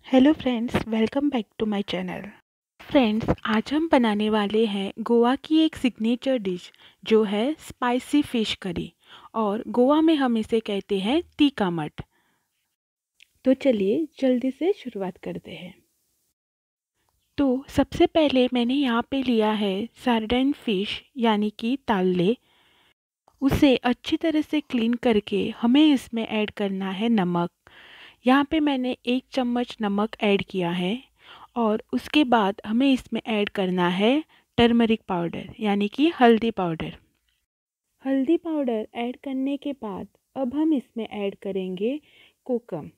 Hello friends, welcome back to my channel. Friends, आज हम बनाने वाले हैं गोवा की एक सिग्नेचर डिश जो है स्पाइसी फ़िश करी, और गोवा में हम इसे कहते हैं तीखा मठ। तो चलिए जल्दी से शुरुआत करते हैं। तो सबसे पहले मैंने यहाँ पे लिया है सार्डिन फ़िश यानी कि ताल्ले। उसे अच्छी तरह से क्लीन करके हमें इसमें ऐड करना है नमक। यहाँ पे मैंने 1 चम्मच नमक ऐड किया है, और उसके बाद हमें इसमें ऐड करना है टर्मरिक पाउडर यानी कि हल्दी पाउडर। हल्दी पाउडर ऐड करने के बाद अब हम इसमें ऐड करेंगे कोकम।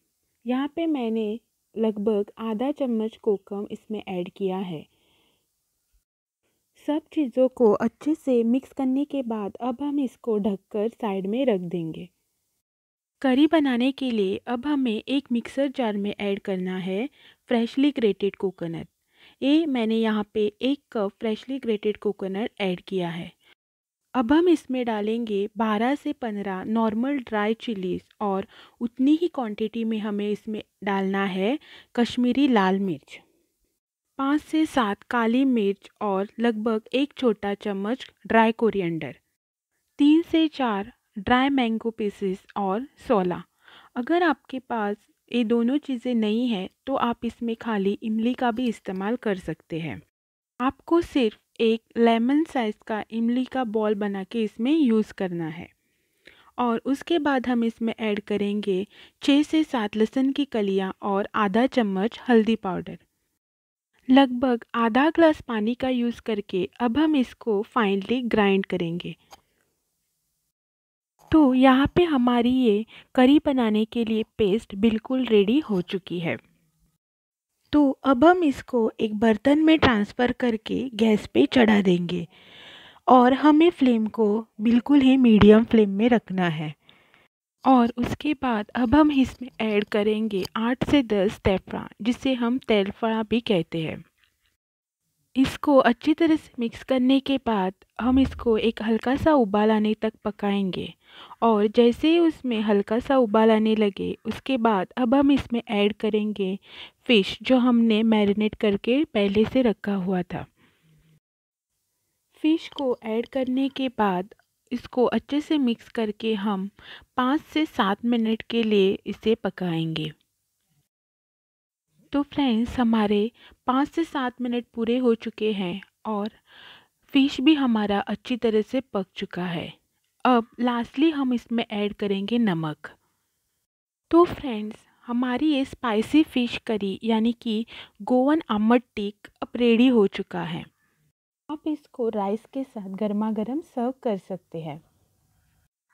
यहाँ पे मैंने लगभग आधा चम्मच कोकम इसमें ऐड किया है। सब चीज़ों को अच्छे से मिक्स करने के बाद अब हम इसको ढककर साइड में रख देंगे। करी बनाने के लिए अब हमें एक मिक्सर जार में ऐड करना है फ्रेशली ग्रेटेड कोकोनट। ये मैंने यहाँ पे 1 cup freshly grated coconut add किया है। अब हम इसमें डालेंगे 12 से 15 नॉर्मल ड्राई चिलीज़, और उतनी ही क्वांटिटी में हमें इसमें डालना है कश्मीरी लाल मिर्च, 5 से 7 काली मिर्च, और लगभग 1 छोटा चम्मच ड्राई कोरिएंडर, 3 से 4 ड्राई मैंगो पीसेस, और 16। अगर आपके पास ये दोनों चीज़ें नहीं हैं तो आप इसमें खाली इमली का भी इस्तेमाल कर सकते हैं। आपको सिर्फ एक लेमन साइज़ का इमली का बॉल बना के इसमें यूज़ करना है। और उसके बाद हम इसमें ऐड करेंगे 6 से 7 लहसुन की कलियां और आधा चम्मच हल्दी पाउडर। लगभग आधा ग्लास पानी का यूज़ करके अब हम इसको फाइनली ग्राइंड करेंगे। तो यहाँ पे हमारी ये करी बनाने के लिए पेस्ट बिल्कुल रेडी हो चुकी है। तो अब हम इसको एक बर्तन में ट्रांसफ़र करके गैस पे चढ़ा देंगे, और हमें फ्लेम को बिल्कुल ही मीडियम फ्लेम में रखना है। और उसके बाद अब हम इसमें ऐड करेंगे 8 से 10 तेफड़ा, जिसे हम तेलफड़ा भी कहते हैं। इसको अच्छी तरह से मिक्स करने के बाद हम इसको एक हल्का सा उबाल आने तक पकाएंगे, और जैसे ही उसमें हल्का सा उबाल आने लगे उसके बाद अब हम इसमें ऐड करेंगे फ़िश जो हमने मैरिनेट करके पहले से रखा हुआ था। फ़िश को ऐड करने के बाद इसको अच्छे से मिक्स करके हम 5 से 7 मिनट के लिए इसे पकाएंगे। तो फ्रेंड्स, हमारे 5 से 7 मिनट पूरे हो चुके हैं, और फ़िश भी हमारा अच्छी तरह से पक चुका है। अब लास्टली हम इसमें ऐड करेंगे नमक। तो फ्रेंड्स, हमारी ये स्पाइसी फ़िश करी यानी कि गोवन आमट टीक अब रेडी हो चुका है। आप इसको राइस के साथ गर्मा गर्म सर्व कर सकते हैं।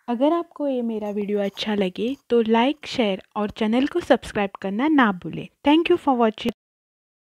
अगर आपको ये मेरा वीडियो अच्छा लगे तो लाइक, शेयर और चैनल को सब्सक्राइब करना ना भूलें। Thank you for watching.